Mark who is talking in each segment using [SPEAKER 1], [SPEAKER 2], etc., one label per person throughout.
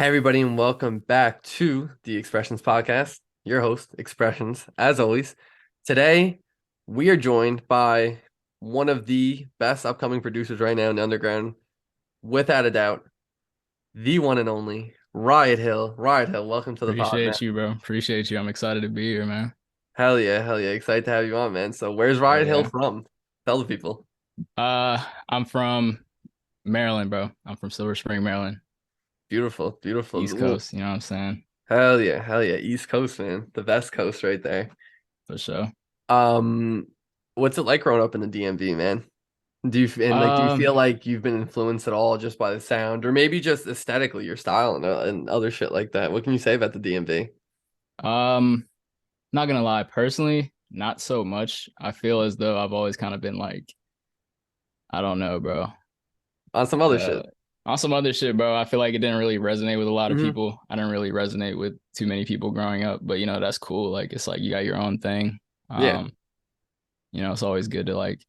[SPEAKER 1] Hey, everybody, and welcome back to the Expressions Podcast. Your host, Expressions, as always. Today, we are joined by one of the best upcoming producers right now in the underground, without a doubt, the one and only Riot Hill. Riot Hill, welcome to the pod, man.
[SPEAKER 2] Appreciate you, bro. Appreciate you. I'm excited to be here, man.
[SPEAKER 1] Hell yeah, excited to have you on, man. So, where's
[SPEAKER 2] Hell
[SPEAKER 1] Riot Hill
[SPEAKER 2] yeah.
[SPEAKER 1] from? Tell the people.
[SPEAKER 2] I'm from Maryland, bro. I'm from Silver Spring, Maryland,
[SPEAKER 1] Beautiful, beautiful.
[SPEAKER 2] East
[SPEAKER 1] Ooh,
[SPEAKER 2] Coast. You know what I'm saying?
[SPEAKER 1] hell yeah, East Coast, man, the best coast right there.
[SPEAKER 2] For sure.
[SPEAKER 1] Um, what's it like growing up in the DMV, man? Do you
[SPEAKER 2] Um,
[SPEAKER 1] feel like you've been influenced at all just by the sound, or maybe just aesthetically your style and other shit like that? What can you say about the DMV
[SPEAKER 2] um, Not gonna lie, personally, not so much. I feel as though I've always kind of been like, I don't know, bro.
[SPEAKER 1] on some other
[SPEAKER 2] Uh,
[SPEAKER 1] shit?
[SPEAKER 2] on some other shit, bro. I feel like it didn't really resonate with a lot of
[SPEAKER 1] Hmm.
[SPEAKER 2] people. I didn't really resonate with too many people growing up, but that's cool. Like it's like you got your own thing.
[SPEAKER 1] Yeah,
[SPEAKER 2] Um, it's always good to like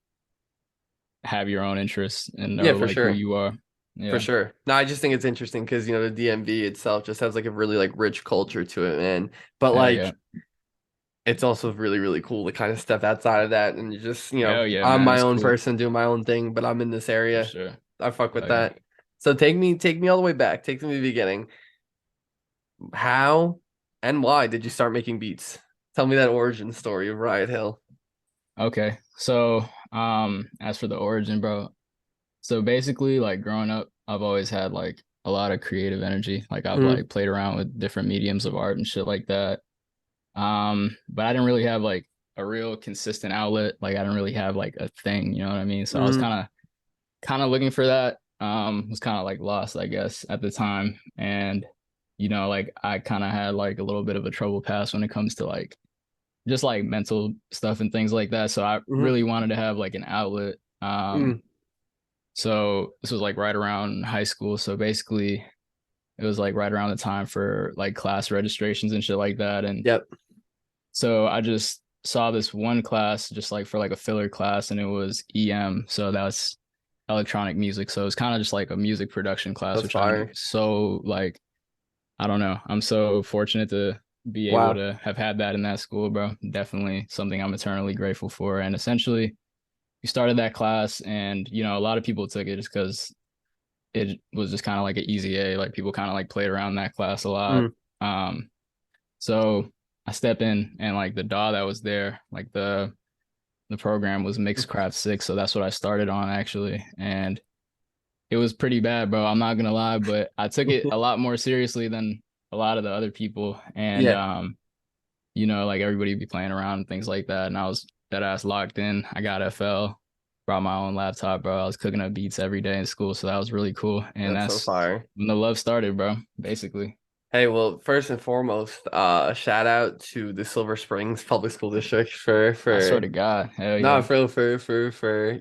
[SPEAKER 2] have your own interests and
[SPEAKER 1] yeah,
[SPEAKER 2] know like who you are.
[SPEAKER 1] for
[SPEAKER 2] Yeah.
[SPEAKER 1] sure. No, I just think it's interesting because the DMV itself just has like a really like rich culture to it, man. But
[SPEAKER 2] Hell yeah.
[SPEAKER 1] like it's also really cool to kind of step outside of that and you just
[SPEAKER 2] Hell yeah,
[SPEAKER 1] I'm
[SPEAKER 2] man.
[SPEAKER 1] my
[SPEAKER 2] It's
[SPEAKER 1] own
[SPEAKER 2] cool.
[SPEAKER 1] person doing my own thing, but I'm in this
[SPEAKER 2] For
[SPEAKER 1] area.
[SPEAKER 2] sure.
[SPEAKER 1] I fuck with
[SPEAKER 2] Hell yeah.
[SPEAKER 1] that. So take me all the way back. Take me to the beginning. How and why did you start making beats? Tell me that origin story of Riot Hill.
[SPEAKER 2] Okay. So, as for the origin, bro. So basically, like growing up, I've always had like a lot of creative energy. Like I've
[SPEAKER 1] Mm,
[SPEAKER 2] like played around with different mediums of art and shit like that. But I didn't really have like a real consistent outlet. Like I didn't really have like a thing, you know what I mean? So I was
[SPEAKER 1] mm,
[SPEAKER 2] kind of looking for that. Was kind of like lost, I guess, at the time. And like I kind of had like a little bit of a trouble past when it comes to like just like mental stuff and things like that. So I
[SPEAKER 1] mm,
[SPEAKER 2] really wanted to have like an outlet.
[SPEAKER 1] mm.
[SPEAKER 2] So this was like right around high school. So basically it was like right around the time for like class registrations and shit like that. And
[SPEAKER 1] Yep.
[SPEAKER 2] so I just saw this one class just like for like a filler class and it was EM. So that's electronic music. So it's kind of just like a music production class,
[SPEAKER 1] That's
[SPEAKER 2] which I'm
[SPEAKER 1] fire.
[SPEAKER 2] so like, I don't know. I'm so fortunate to be able
[SPEAKER 1] Wow.
[SPEAKER 2] to have had that in that school, bro. Definitely something I'm eternally grateful for. And essentially, we started that class, and a lot of people took it just because it was just kind of like an easy A. Like people kind of like played around that class a lot.
[SPEAKER 1] Mm,
[SPEAKER 2] Um, so I step in, and like the DAW that was there, like the program was Mixcraft 6, so that's what I started on actually, and it was pretty bad, bro. I'm not gonna lie, but I took it a lot more seriously than a lot of the other people, and
[SPEAKER 1] yeah.
[SPEAKER 2] like everybody be playing around and things like that, and I was dead ass locked in. I got FL, brought my own laptop, bro. I was cooking up beats every day in school, so that was really cool, and
[SPEAKER 1] That's so
[SPEAKER 2] that's
[SPEAKER 1] fire.
[SPEAKER 2] when the love started, bro. Basically,
[SPEAKER 1] Hey, well, first and foremost, shout out to the Silver Springs Public School District
[SPEAKER 2] I
[SPEAKER 1] for
[SPEAKER 2] swear to God, hell
[SPEAKER 1] not
[SPEAKER 2] yeah,
[SPEAKER 1] for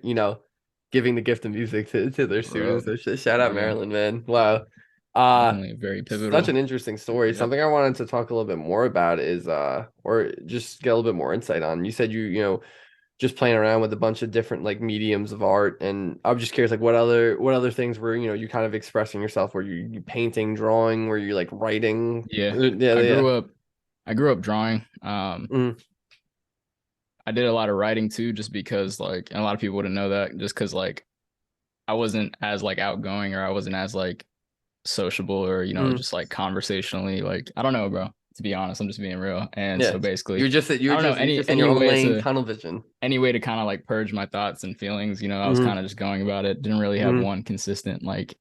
[SPEAKER 1] giving the gift of music to their
[SPEAKER 2] bro,
[SPEAKER 1] students. So shout out
[SPEAKER 2] hell yeah,
[SPEAKER 1] Maryland, man. Wow. Uh
[SPEAKER 2] definitely very
[SPEAKER 1] Such
[SPEAKER 2] pivotal.
[SPEAKER 1] an interesting story.
[SPEAKER 2] Yep.
[SPEAKER 1] Something I wanted to talk a little bit more about is or just get a little bit more insight on. You said just playing around with a bunch of different like mediums of art, and I'm just curious like what other things were you kind of expressing yourself? Were you painting, drawing? Were you like writing?
[SPEAKER 2] Yeah,
[SPEAKER 1] Yeah,
[SPEAKER 2] I
[SPEAKER 1] yeah.
[SPEAKER 2] grew up. I grew up drawing.
[SPEAKER 1] Mm,
[SPEAKER 2] I did a lot of writing too, just because like, and a lot of people wouldn't know that, just because like I wasn't as like outgoing or I wasn't as like sociable or
[SPEAKER 1] mm,
[SPEAKER 2] just like conversationally like I don't know, bro. To be honest, I'm just being real. And
[SPEAKER 1] yeah.
[SPEAKER 2] so
[SPEAKER 1] You're
[SPEAKER 2] basically,
[SPEAKER 1] just
[SPEAKER 2] I
[SPEAKER 1] you're
[SPEAKER 2] don't know
[SPEAKER 1] just you're
[SPEAKER 2] any
[SPEAKER 1] just in your own lane,
[SPEAKER 2] to
[SPEAKER 1] tunnel vision.
[SPEAKER 2] kind of like purge my thoughts and feelings. I was
[SPEAKER 1] Mm,
[SPEAKER 2] kind of just going about it. Didn't really have
[SPEAKER 1] mm,
[SPEAKER 2] one consistent like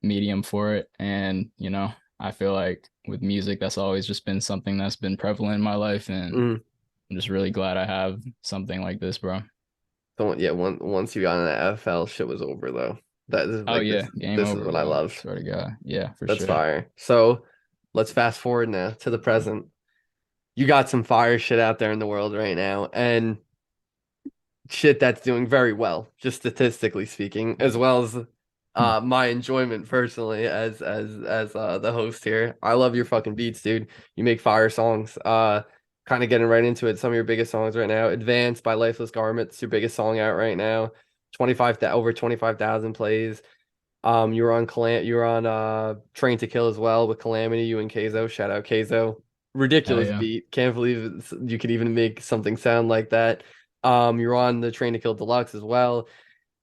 [SPEAKER 2] medium for it. And I feel like with music, that's always just been something that's been prevalent in my life, and
[SPEAKER 1] mm.
[SPEAKER 2] I'm just really glad I have something like this, bro.
[SPEAKER 1] So yeah, once you got in the FL, shit was over though. That is
[SPEAKER 2] Oh
[SPEAKER 1] like
[SPEAKER 2] yeah, game
[SPEAKER 1] this is
[SPEAKER 2] over,
[SPEAKER 1] what I
[SPEAKER 2] bro.
[SPEAKER 1] love.
[SPEAKER 2] Swear to God. Yeah, for
[SPEAKER 1] That's
[SPEAKER 2] sure.
[SPEAKER 1] fire. So let's fast forward now to the present. You got some fire shit out there in the world right now, and shit that's doing very well, just statistically speaking, as well as
[SPEAKER 2] Hmm.
[SPEAKER 1] my enjoyment personally as the host here. I love your fucking beats, dude. You make fire songs. Kind of getting right into it. Some of your biggest songs right now. Advanced by Lifeless Garments, your biggest song out right now. Over 25,000 plays. You were on Train to Kill as well with Calamity, you and Keizo. Shout out Keizo.
[SPEAKER 2] Hell
[SPEAKER 1] Ridiculous
[SPEAKER 2] yeah.
[SPEAKER 1] beat. Can't believe you could even make something sound like that. You were on the Train to Kill Deluxe as well.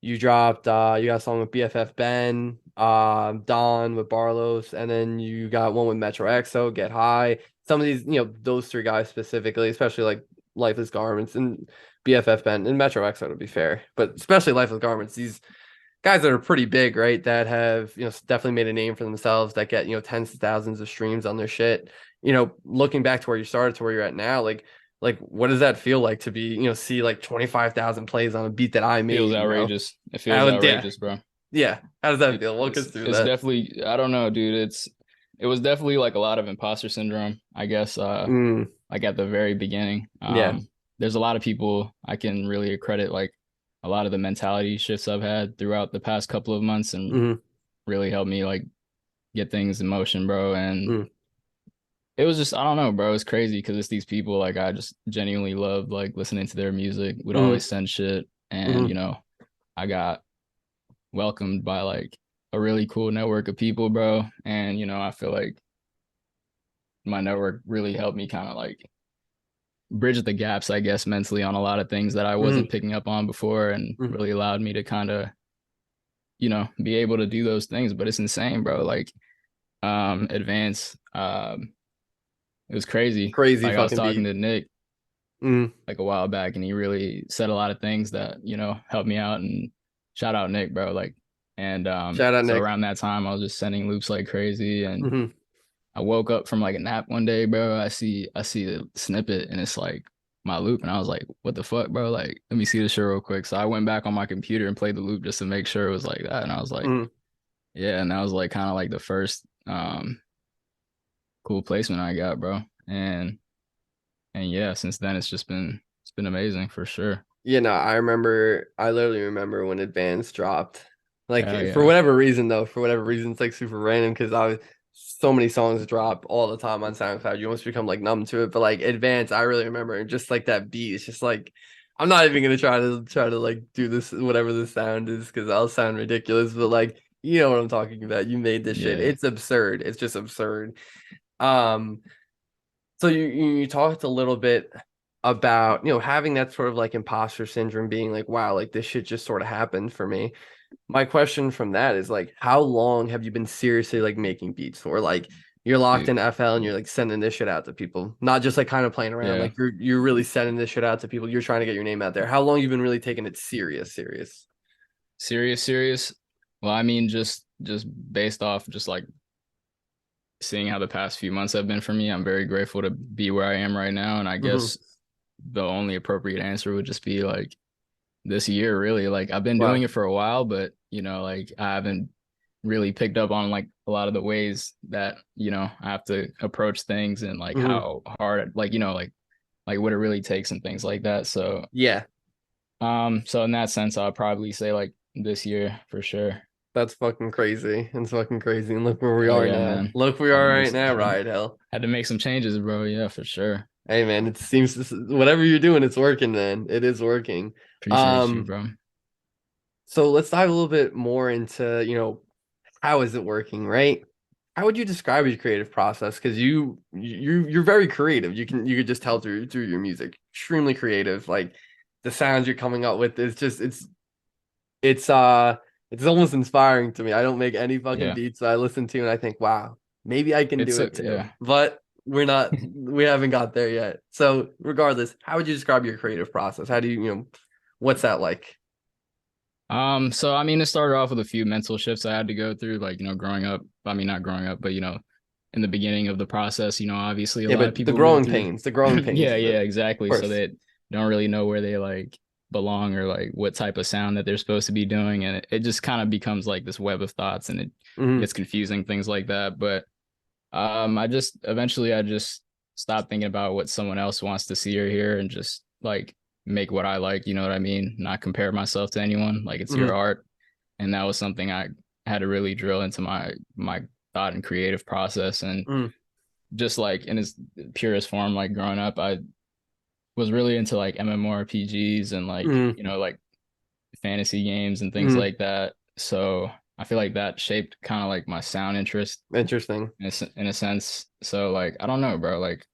[SPEAKER 1] You dropped you got a song with BFF Ben, Don with Barlos, and then you got one with Metro XO, Get High. Some of these, those three guys specifically, especially like Lifeless Garments and BFF Ben and Metro XO to be fair, but especially Lifeless Garments, these guys that are pretty big, right? That have, definitely made a name for themselves, that get, tens of thousands of streams on their shit. Looking back to where you started to where you're at now, like what does that feel like to be, see like 25,000 plays on a beat that I
[SPEAKER 2] Feels
[SPEAKER 1] made?
[SPEAKER 2] outrageous. It feels
[SPEAKER 1] And yeah,
[SPEAKER 2] outrageous, bro.
[SPEAKER 1] yeah. How does that
[SPEAKER 2] It,
[SPEAKER 1] feel? Walk us
[SPEAKER 2] it's
[SPEAKER 1] through
[SPEAKER 2] it's
[SPEAKER 1] that.
[SPEAKER 2] definitely, I don't know, dude. It was definitely like a lot of imposter syndrome, I guess,
[SPEAKER 1] Mm,
[SPEAKER 2] like at the very beginning.
[SPEAKER 1] yeah.
[SPEAKER 2] There's a lot of people I can really credit like a lot of the mentality shifts I've had throughout the past couple of months and
[SPEAKER 1] Mm,
[SPEAKER 2] really helped me like get things in motion, bro. And
[SPEAKER 1] mm,
[SPEAKER 2] it was just, I don't know, bro. It's crazy because it's these people like I just genuinely loved like listening to their music, would
[SPEAKER 1] mm,
[SPEAKER 2] always send shit. And,
[SPEAKER 1] mm.
[SPEAKER 2] I got welcomed by like a really cool network of people, bro. And, I feel like my network really helped me kind of like bridge the gaps, I guess, mentally on a lot of things that I wasn't
[SPEAKER 1] Mm,
[SPEAKER 2] picking up on before and
[SPEAKER 1] mm.
[SPEAKER 2] really allowed me to kind of, be able to do those things. But it's insane, bro. Like, advance, it was crazy.
[SPEAKER 1] Crazy
[SPEAKER 2] Like I was
[SPEAKER 1] fucking
[SPEAKER 2] talking
[SPEAKER 1] beat.
[SPEAKER 2] to Nick
[SPEAKER 1] Mm.
[SPEAKER 2] like a while back and he really said a lot of things that, helped me out and shout out Nick, bro. Like, and
[SPEAKER 1] Shout out
[SPEAKER 2] so
[SPEAKER 1] Nick.
[SPEAKER 2] around that time I was just sending loops like crazy and
[SPEAKER 1] Mm-hmm.
[SPEAKER 2] I woke up from like a nap one day, bro. I see the snippet and it's like my loop, and I was like, "What the fuck, bro? Like, let me see this shit real quick." So I went back on my computer and played the loop just to make sure it was like that, and I was like,
[SPEAKER 1] Mm.
[SPEAKER 2] "Yeah." And that was like kind of like the first cool placement I got, bro. And yeah, since then it's been amazing for sure.
[SPEAKER 1] I literally remember when Advance dropped.
[SPEAKER 2] Hell
[SPEAKER 1] Like for
[SPEAKER 2] yeah,
[SPEAKER 1] whatever reason though, for whatever reason, it's like super random because I was so many songs drop all the time on SoundCloud. You almost become like numb to it. But like Advance, I really remember and just like that beat. It's just like I'm not even gonna try to like do this whatever the sound is because I'll sound ridiculous. But like you know what I'm talking about. You made this shit.
[SPEAKER 2] yeah,
[SPEAKER 1] It's absurd. It's just absurd. Um, so you talked a little bit about, having that sort of like imposter syndrome being like, wow, like this shit just sort of happened for me. My question from that is like, how long have you been seriously like making beats or like you're locked
[SPEAKER 2] dude,
[SPEAKER 1] in FL and you're like sending this shit out to people, not just like kind of playing around,
[SPEAKER 2] yeah,
[SPEAKER 1] like you're really sending this shit out to people. You're trying to get your name out there. How long you been really taking it serious?
[SPEAKER 2] serious. Well, I mean, just based off just like seeing how the past few months have been for me, I'm very grateful to be where I am right now. And I
[SPEAKER 1] Hmm.
[SPEAKER 2] guess the only appropriate answer would just be like this year, really. Like I've been doing
[SPEAKER 1] Wow.
[SPEAKER 2] it for a while, but like I haven't really picked up on like a lot of the ways that, I have to approach things and like
[SPEAKER 1] Hmm.
[SPEAKER 2] how hard, like, like what it really takes and things like that. So,
[SPEAKER 1] Yeah,
[SPEAKER 2] so in that sense, I'll probably say like this year for sure.
[SPEAKER 1] that's fucking crazy. It's fucking crazy. And look where we
[SPEAKER 2] Hell
[SPEAKER 1] are
[SPEAKER 2] yeah,
[SPEAKER 1] now.
[SPEAKER 2] man.
[SPEAKER 1] Look where we
[SPEAKER 2] Had to
[SPEAKER 1] are
[SPEAKER 2] make
[SPEAKER 1] right
[SPEAKER 2] some,
[SPEAKER 1] now, Riot Hell.
[SPEAKER 2] had to make some changes, bro. Yeah, for sure.
[SPEAKER 1] Hey man, it seems whatever you're doing, it's working, man. It is working.
[SPEAKER 2] Appreciate you,
[SPEAKER 1] Um,
[SPEAKER 2] bro.
[SPEAKER 1] so let's dive a little bit more into, how is it working, right? How would you describe your creative process? Because you're very creative. You could just tell through your music. Extremely creative. Like the sounds you're coming up with is just it's it's almost inspiring to me. I don't make any fucking
[SPEAKER 2] Yeah.
[SPEAKER 1] beats, but I listen to and I think, wow, maybe I can do it too.
[SPEAKER 2] Yeah.
[SPEAKER 1] But we haven't got there yet. So regardless, how would you describe your creative process? How do what's that like?
[SPEAKER 2] So I mean, it started off with a few mental shifts I had to go through, like, growing up. I mean, not growing up, but in the beginning of the process, obviously a
[SPEAKER 1] Yeah,
[SPEAKER 2] lot of
[SPEAKER 1] but
[SPEAKER 2] people go through.
[SPEAKER 1] the growing pains
[SPEAKER 2] Yeah,
[SPEAKER 1] of it,
[SPEAKER 2] yeah,
[SPEAKER 1] of
[SPEAKER 2] exactly. So
[SPEAKER 1] course.
[SPEAKER 2] they don't really know where they like belong or like what type of sound that they're supposed to be doing. And it just kind of becomes like this web of thoughts and it
[SPEAKER 1] Hmm.
[SPEAKER 2] gets confusing, things like that. But I just stopped thinking about what someone else wants to see or hear and just like make what I like, you know what I mean? Not compare myself to anyone. Like it's your
[SPEAKER 1] Hmm.
[SPEAKER 2] art. And that was something I had to really drill into my thought and creative process. And
[SPEAKER 1] Hmm.
[SPEAKER 2] just like in its purest form, like growing up, I was really into like MMORPGs and like,
[SPEAKER 1] Hmm.
[SPEAKER 2] like fantasy games and things
[SPEAKER 1] Hmm.
[SPEAKER 2] like that. So I feel like that shaped kind of like my sound interest
[SPEAKER 1] Interesting.
[SPEAKER 2] in a sense. So like I don't know, bro. Like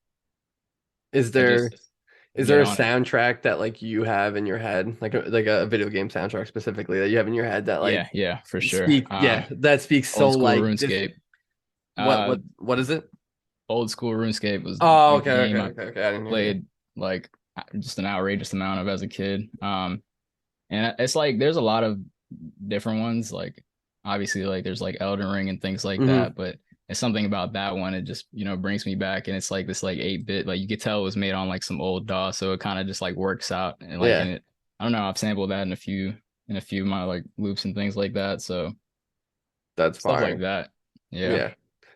[SPEAKER 1] Is
[SPEAKER 2] I
[SPEAKER 1] there
[SPEAKER 2] just
[SPEAKER 1] is
[SPEAKER 2] get
[SPEAKER 1] there a
[SPEAKER 2] on it.
[SPEAKER 1] soundtrack that like you have in your head, like a video game soundtrack specifically that you have in your head that like
[SPEAKER 2] Yeah, yeah, for sure.
[SPEAKER 1] that speaks so
[SPEAKER 2] Old school
[SPEAKER 1] like this
[SPEAKER 2] RuneScape. Uh,
[SPEAKER 1] what is it?
[SPEAKER 2] Old school RuneScape was
[SPEAKER 1] Oh,
[SPEAKER 2] a
[SPEAKER 1] okay, okay,
[SPEAKER 2] game I
[SPEAKER 1] okay, okay. I didn't hear you.
[SPEAKER 2] played like just an outrageous amount of as a kid. And it's like there's a lot of different ones. Like obviously, like there's like Elden Ring and things like
[SPEAKER 1] Hmm.
[SPEAKER 2] that. But it's something about that one. It just brings me back, and it's like this like 8-bit. Like you could tell it was made on like some old DOS, so it kind of just like works out. And like in
[SPEAKER 1] Yeah,
[SPEAKER 2] it, I don't know. I've sampled that in a few of my like loops and things like that. So
[SPEAKER 1] that's
[SPEAKER 2] stuff like
[SPEAKER 1] fire.
[SPEAKER 2] that. Yeah,
[SPEAKER 1] Yeah,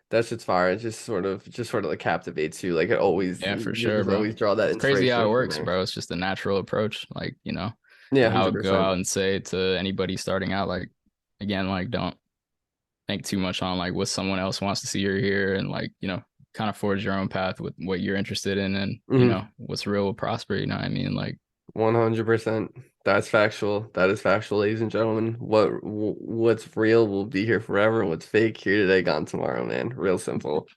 [SPEAKER 1] that shit's fire. It just sort of like captivates you. Like it always,
[SPEAKER 2] yeah, for
[SPEAKER 1] you
[SPEAKER 2] sure,
[SPEAKER 1] just
[SPEAKER 2] bro.
[SPEAKER 1] always draw that
[SPEAKER 2] It's crazy how
[SPEAKER 1] inspiration
[SPEAKER 2] it
[SPEAKER 1] from
[SPEAKER 2] works,
[SPEAKER 1] there.
[SPEAKER 2] bro. It's just a natural approach. Like
[SPEAKER 1] Yeah,
[SPEAKER 2] and I
[SPEAKER 1] hundred
[SPEAKER 2] would go
[SPEAKER 1] percent.
[SPEAKER 2] out and say to anybody starting out, like again, like don't think too much on like what someone else wants to see or hear, and like kind of forge your own path with what you're interested in, and
[SPEAKER 1] Mm-hmm.
[SPEAKER 2] what's real will prosper. You know what I mean? Like
[SPEAKER 1] 100%. That's factual. That is factual, ladies and gentlemen. What's real will be here forever. What's fake here today, gone tomorrow, man. Real simple.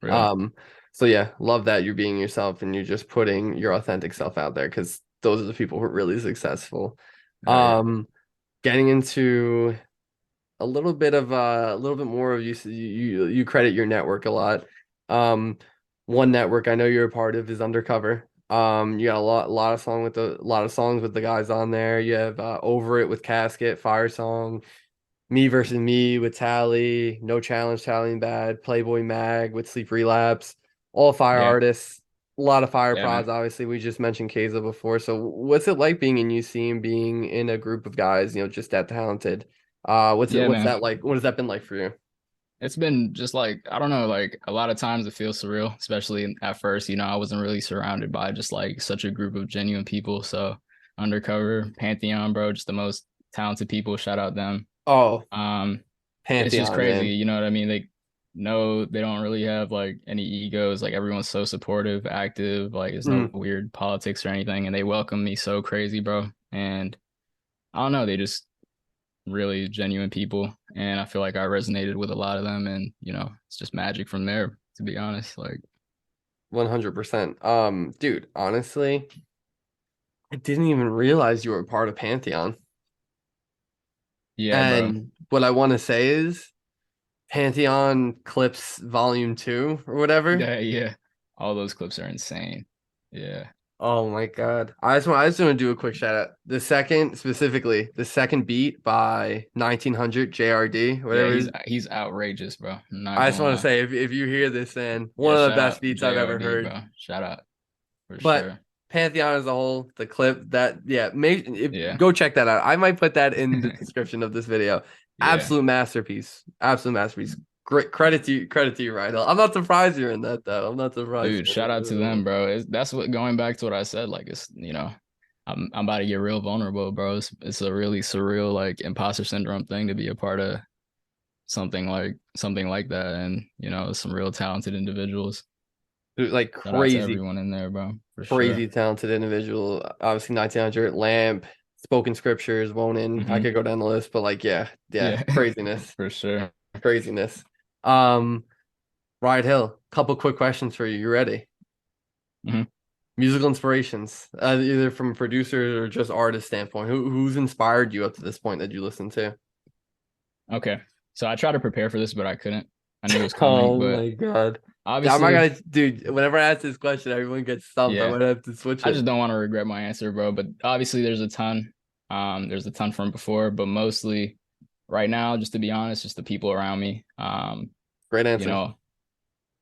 [SPEAKER 2] real.
[SPEAKER 1] Um, so yeah, love that you're being yourself and you're just putting your authentic self out there because those are the people who are really successful.
[SPEAKER 2] Oh yeah,
[SPEAKER 1] Um, Getting into a little bit more of you credit your network a lot. Um, one network I know you're a part of is Undercover. You got a lot of songs with the guys on there. You have Over It with Casket, Fire Song, Me versus Me with Tally, No Challenge, Tallying Bad, Playboy Mag with Sleep Relapse, all fire
[SPEAKER 2] yeah,
[SPEAKER 1] artists. A lot of fire
[SPEAKER 2] yeah, man.
[SPEAKER 1] prods, obviously. We just mentioned Keza before. So what's it like being in UC and being in a group of guys, just that talented?
[SPEAKER 2] Yeah,
[SPEAKER 1] What's
[SPEAKER 2] man.
[SPEAKER 1] that like? What has that been like for you?
[SPEAKER 2] It's been just like I don't know, like a lot of times it feels surreal, especially at first. I wasn't really surrounded by just like such a group of genuine people. So Undercover, Pantheon, bro, just the most talented people. Shout out them.
[SPEAKER 1] Oh,
[SPEAKER 2] Um, it's just
[SPEAKER 1] Pantheon,
[SPEAKER 2] crazy,
[SPEAKER 1] man.
[SPEAKER 2] you know what I mean? They don't really have like any egos. Like everyone's so supportive, active, like there's no
[SPEAKER 1] Mm,
[SPEAKER 2] weird politics or anything, and they welcome me so crazy, bro. And I don't know, they just really genuine people, and I feel like I resonated with a lot of them, and it's just magic from there, to be honest. Like,
[SPEAKER 1] 100%. Dude, honestly, I didn't even realize you were a part of Pantheon.
[SPEAKER 2] yeah, bro.
[SPEAKER 1] And what I want to say is Pantheon Clips Volume 2 or whatever.
[SPEAKER 2] Yeah, yeah. All those clips are insane. Yeah.
[SPEAKER 1] Oh my God. I just want to do a quick shout out. Specifically, the second beat by 1900 JRD,
[SPEAKER 2] Yeah,
[SPEAKER 1] whatever it is.
[SPEAKER 2] he's outrageous, bro. I'm not
[SPEAKER 1] I just
[SPEAKER 2] gonna
[SPEAKER 1] want to
[SPEAKER 2] lie.
[SPEAKER 1] say if you hear this, man, one
[SPEAKER 2] Yeah,
[SPEAKER 1] of the
[SPEAKER 2] shout
[SPEAKER 1] best
[SPEAKER 2] out
[SPEAKER 1] beats I've ever
[SPEAKER 2] JRD,
[SPEAKER 1] heard.
[SPEAKER 2] bro. Shout out for
[SPEAKER 1] But
[SPEAKER 2] sure.
[SPEAKER 1] Pantheon as a whole, the clip that yeah,
[SPEAKER 2] Yeah.
[SPEAKER 1] go check that out. I might put that in the description of this video.
[SPEAKER 2] Yeah.
[SPEAKER 1] Absolute masterpiece. Absolute masterpiece. Great credit to you, Rydell. I'm not surprised you're in that though. I'm not surprised
[SPEAKER 2] Dude,
[SPEAKER 1] you're in
[SPEAKER 2] shout
[SPEAKER 1] that
[SPEAKER 2] out to
[SPEAKER 1] at
[SPEAKER 2] them,
[SPEAKER 1] all.
[SPEAKER 2] bro. That's what going back to what I said. Like it's I'm about to get real vulnerable, bro. It's a really surreal, like imposter syndrome thing to be a part of something like that. And some real talented individuals.
[SPEAKER 1] Dude, like
[SPEAKER 2] Shout out to
[SPEAKER 1] crazy,
[SPEAKER 2] everyone in there, bro, for sure.
[SPEAKER 1] crazy talented individual. Obviously 1900 Lamp, Spoken Scriptures, Won't In. I
[SPEAKER 2] Hmm.
[SPEAKER 1] could go down the list, but like yeah,
[SPEAKER 2] Yeah,
[SPEAKER 1] craziness.
[SPEAKER 2] for sure.
[SPEAKER 1] Craziness. Um Riot Hill, couple quick questions for you. You ready?
[SPEAKER 2] Hmm.
[SPEAKER 1] Musical inspirations, either from a producer or just artist standpoint. Who's inspired you up to this point that you listen to?
[SPEAKER 2] Okay. So I tried to prepare for this, but I couldn't. I knew it was coming,
[SPEAKER 1] Oh
[SPEAKER 2] but
[SPEAKER 1] my God. Yeah, I'm not
[SPEAKER 2] obviously,
[SPEAKER 1] gonna, dude. Whenever I ask this question, everyone gets stumped. I
[SPEAKER 2] yeah.
[SPEAKER 1] might have to switch
[SPEAKER 2] I
[SPEAKER 1] it.
[SPEAKER 2] just don't want to regret my answer, bro. But obviously, there's a ton. There's a ton from before, but mostly right now, just to be honest, just the people around me.
[SPEAKER 1] Great
[SPEAKER 2] You
[SPEAKER 1] answer.
[SPEAKER 2] know,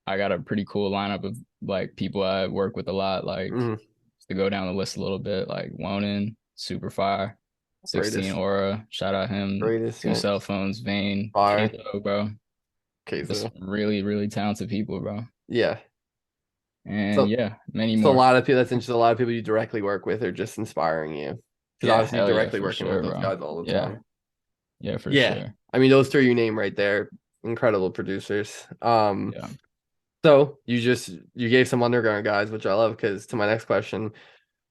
[SPEAKER 2] I got a pretty cool lineup of like people I work with a lot. Like
[SPEAKER 1] Hmm.
[SPEAKER 2] just to go down the list a little bit, like Wonin, Superfire, 16
[SPEAKER 1] Greatest,
[SPEAKER 2] Aura, shout out him,
[SPEAKER 1] greatest.
[SPEAKER 2] Two
[SPEAKER 1] Yeah.
[SPEAKER 2] Cell Phones, Vane,
[SPEAKER 1] Fire.
[SPEAKER 2] Kalo, bro. Just
[SPEAKER 1] Keizo.
[SPEAKER 2] really, really talented people, bro.
[SPEAKER 1] Yeah.
[SPEAKER 2] And
[SPEAKER 1] So,
[SPEAKER 2] yeah, many
[SPEAKER 1] so a
[SPEAKER 2] more.
[SPEAKER 1] lot of people. That's interesting. A lot of people you directly work with are just inspiring you because
[SPEAKER 2] Yeah,
[SPEAKER 1] obviously you're
[SPEAKER 2] hell yeah,
[SPEAKER 1] directly
[SPEAKER 2] for
[SPEAKER 1] working with
[SPEAKER 2] sure,
[SPEAKER 1] those
[SPEAKER 2] bro.
[SPEAKER 1] guys all the
[SPEAKER 2] Yeah,
[SPEAKER 1] time.
[SPEAKER 2] yeah, for
[SPEAKER 1] Yeah.
[SPEAKER 2] sure.
[SPEAKER 1] I mean, those three you name right there, incredible producers.
[SPEAKER 2] Yeah.
[SPEAKER 1] So you gave some underground guys, which I love because to my next question,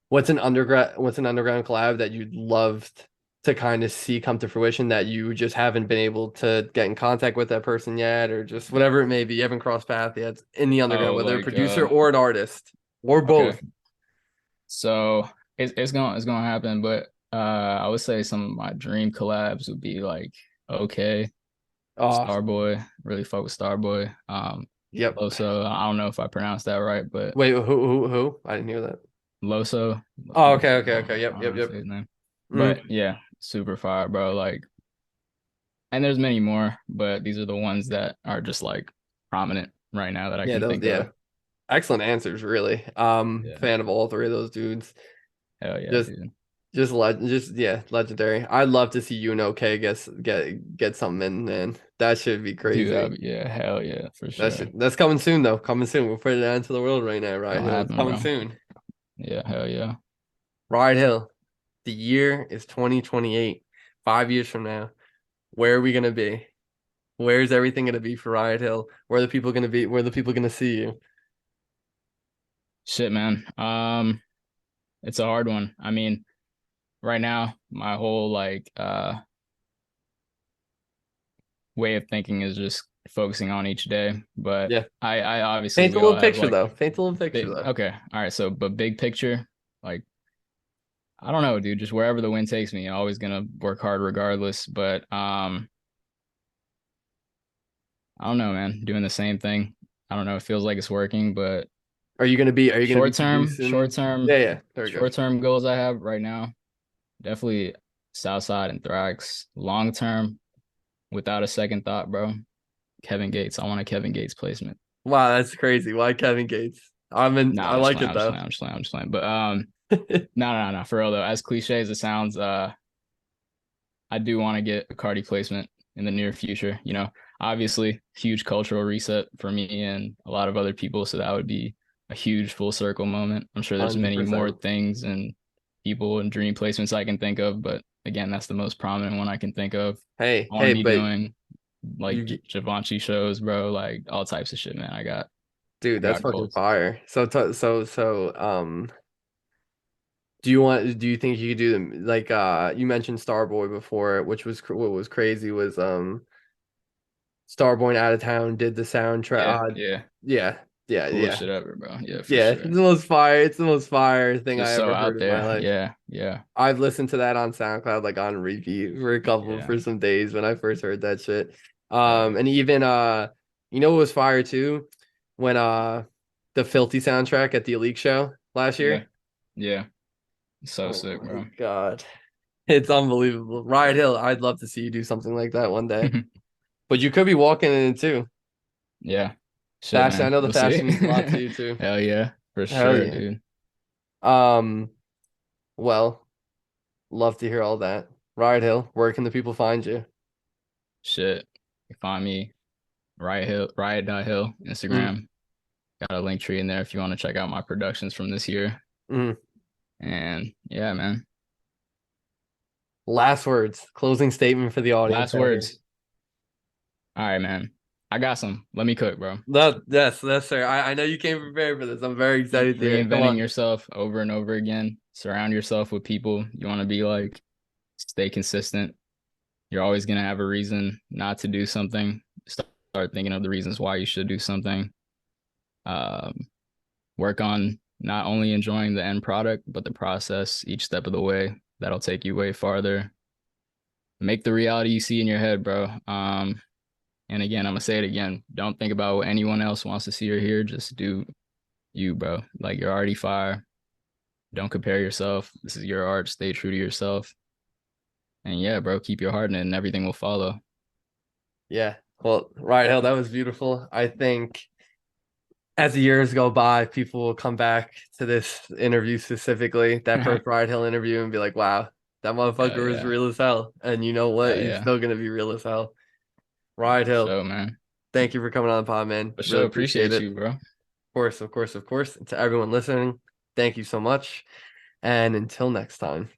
[SPEAKER 1] what's an underground collab that you loved? to kind of see come to fruition that you just haven't been able to get in contact with that person yet, or just whatever it may be, you haven't crossed paths yet in the
[SPEAKER 2] Oh,
[SPEAKER 1] underground, whether a
[SPEAKER 2] like
[SPEAKER 1] producer or an artist or
[SPEAKER 2] okay.
[SPEAKER 1] both?
[SPEAKER 2] So it's gonna happen, but I would say some of my dream collabs would be like okay,
[SPEAKER 1] Oh,
[SPEAKER 2] Starboy, really fuck with Starboy.
[SPEAKER 1] yep.
[SPEAKER 2] Loso, I don't know if I pronounced that right, but
[SPEAKER 1] Wait, who? I didn't hear that.
[SPEAKER 2] Loso,
[SPEAKER 1] Oh, okay,
[SPEAKER 2] Loso,
[SPEAKER 1] okay,
[SPEAKER 2] I
[SPEAKER 1] okay. Yep,
[SPEAKER 2] don't know
[SPEAKER 1] yep,
[SPEAKER 2] how to
[SPEAKER 1] yep.
[SPEAKER 2] say his name.
[SPEAKER 1] Mm,
[SPEAKER 2] But yeah, super fire, bro. Like, and there's many more, but these are the ones that are just like prominent right now that I
[SPEAKER 1] yeah,
[SPEAKER 2] can
[SPEAKER 1] those,
[SPEAKER 2] think
[SPEAKER 1] yeah.
[SPEAKER 2] of.
[SPEAKER 1] Excellent answers, really.
[SPEAKER 2] Yeah.
[SPEAKER 1] Fan of all three of those dudes.
[SPEAKER 2] Hell yeah,
[SPEAKER 1] Just
[SPEAKER 2] dude.
[SPEAKER 1] just yeah, legendary. I'd love to see you and OK get something in, man. That should be
[SPEAKER 2] Dude,
[SPEAKER 1] crazy.
[SPEAKER 2] yeah, hell yeah, for sure.
[SPEAKER 1] That's coming soon though. Coming soon. We're putting it out into the world right now, Riot
[SPEAKER 2] Gonna
[SPEAKER 1] Hill. It's
[SPEAKER 2] happen,
[SPEAKER 1] coming
[SPEAKER 2] bro.
[SPEAKER 1] soon.
[SPEAKER 2] Yeah, hell yeah.
[SPEAKER 1] Riot Hill. The year is 2028. 5 years from now. Where are we gonna be? Where's everything gonna be for Riot Hill? Where are the people gonna be? Where are the people gonna see you?
[SPEAKER 2] Shit, man. It's a hard one. I mean, right now, my whole like way of thinking is just focusing on each day. But
[SPEAKER 1] Yeah.
[SPEAKER 2] I obviously
[SPEAKER 1] Paint a
[SPEAKER 2] we all
[SPEAKER 1] little
[SPEAKER 2] have
[SPEAKER 1] picture
[SPEAKER 2] like
[SPEAKER 1] though. Paint a little picture
[SPEAKER 2] big
[SPEAKER 1] though.
[SPEAKER 2] okay, all right. So but big picture, like I don't know, dude. Just wherever the wind takes me, I'm always gonna work hard regardless. But I don't know, man. Doing the same thing. I don't know. It feels like it's working, but
[SPEAKER 1] Are you gonna be
[SPEAKER 2] short term,
[SPEAKER 1] producing? Yeah, yeah. There we go.
[SPEAKER 2] short term goals I have right now, definitely Southside and Thrax. Long term, without a second thought, bro. Kevin Gates. I want a Kevin Gates placement.
[SPEAKER 1] Wow, that's crazy. Why Kevin Gates?
[SPEAKER 2] No,
[SPEAKER 1] I
[SPEAKER 2] I'm just
[SPEAKER 1] like
[SPEAKER 2] playing.
[SPEAKER 1] it
[SPEAKER 2] I'm just
[SPEAKER 1] though.
[SPEAKER 2] playing. I'm just playing. I'm just playing. But no. For real though, as cliche as it sounds, I do want to get a Cardi placement in the near future. You know, obviously, huge cultural reset for me and a lot of other people. So that would be a huge full circle moment. I'm sure there's many more
[SPEAKER 1] 100%.
[SPEAKER 2] things and people and dream placements I can think of, but again, that's the most prominent one I can think of.
[SPEAKER 1] Hey,
[SPEAKER 2] I want to
[SPEAKER 1] hey,
[SPEAKER 2] be
[SPEAKER 1] but
[SPEAKER 2] doing like
[SPEAKER 1] you
[SPEAKER 2] Givenchy shows, bro, like all types of shit, man.
[SPEAKER 1] dude,
[SPEAKER 2] I
[SPEAKER 1] that's
[SPEAKER 2] got
[SPEAKER 1] fucking
[SPEAKER 2] goals.
[SPEAKER 1] fire. Do you think you could do them like you mentioned Starboy before, which was what was crazy was Starboy Out of Town did the soundtrack.
[SPEAKER 2] Yeah, yeah.
[SPEAKER 1] Yeah, yeah,
[SPEAKER 2] Coolest
[SPEAKER 1] yeah.
[SPEAKER 2] shit ever, bro. Yeah, for
[SPEAKER 1] Yeah, it's
[SPEAKER 2] sure.
[SPEAKER 1] the most fire. It's the most fire thing I
[SPEAKER 2] Just so
[SPEAKER 1] ever
[SPEAKER 2] out
[SPEAKER 1] heard in my
[SPEAKER 2] there.
[SPEAKER 1] life.
[SPEAKER 2] Yeah, yeah,
[SPEAKER 1] I've listened to that on SoundCloud like on repeat
[SPEAKER 2] yeah.
[SPEAKER 1] for some days when I first heard that shit.
[SPEAKER 2] Hell yeah.
[SPEAKER 1] And even you know what was fire too? When the Filthy soundtrack at the Elite show last
[SPEAKER 2] Yeah.
[SPEAKER 1] year.
[SPEAKER 2] Yeah. So
[SPEAKER 1] Oh
[SPEAKER 2] sick,
[SPEAKER 1] my
[SPEAKER 2] bro.
[SPEAKER 1] God. It's unbelievable. Riot Hill, I'd love to see you do something like that one day. But you could be walking in it too.
[SPEAKER 2] Yeah. Shit,
[SPEAKER 1] Fashion, I
[SPEAKER 2] man.
[SPEAKER 1] know the
[SPEAKER 2] We'll see.
[SPEAKER 1] fashion means a lot to you too.
[SPEAKER 2] Hell yeah. For
[SPEAKER 1] Hell
[SPEAKER 2] sure,
[SPEAKER 1] yeah.
[SPEAKER 2] dude.
[SPEAKER 1] Um, well, love to hear all that. Riot Hill, where can the people find you?
[SPEAKER 2] Shit. You find me Riot.Hill,
[SPEAKER 1] Mm,
[SPEAKER 2] Instagram. Got a link tree in there if you want to check out my productions from this year.
[SPEAKER 1] mm.
[SPEAKER 2] And yeah, man.
[SPEAKER 1] Last words, closing statement for the audience
[SPEAKER 2] Last
[SPEAKER 1] out here.
[SPEAKER 2] words. All right, man. I got some. Let me cook, bro.
[SPEAKER 1] No, yes, sir. I know you came prepared for this. I'm very
[SPEAKER 2] Keep
[SPEAKER 1] excited to hear it. Come
[SPEAKER 2] reinventing
[SPEAKER 1] on.
[SPEAKER 2] yourself over and over again. Surround yourself with people you want to be like. Stay consistent. You're always going to have a reason not to do something. Start thinking of the reasons why you should do something. Um, Work on not only enjoying the end product, but the process each step of the way. That'll take you way farther. Make the reality you see in your head, bro. And again, I'm gonna say it again. Don't think about what anyone else wants to see or hear. Just do you, bro. Like you're already fire. Don't compare yourself. This is your art. Stay true to yourself. And yeah, bro, keep your heart in it and everything will follow.
[SPEAKER 1] Yeah. Well, Riot Hill, that was beautiful. I think as the years go by, people will come back to this interview specifically, that
[SPEAKER 2] Hell
[SPEAKER 1] first Riot Hill interview, and be like, wow, that motherfucker was
[SPEAKER 2] yeah.
[SPEAKER 1] real as hell. And you know what?
[SPEAKER 2] Hell
[SPEAKER 1] He's
[SPEAKER 2] yeah.
[SPEAKER 1] still gonna be real as hell. Riot
[SPEAKER 2] For
[SPEAKER 1] Hill,
[SPEAKER 2] sure, man.
[SPEAKER 1] thank you for coming on the pod, man.
[SPEAKER 2] For
[SPEAKER 1] Really
[SPEAKER 2] sure.
[SPEAKER 1] appreciate
[SPEAKER 2] Appreciate
[SPEAKER 1] it.
[SPEAKER 2] you, bro.
[SPEAKER 1] Of course. And to everyone listening, thank you so much. And until next time.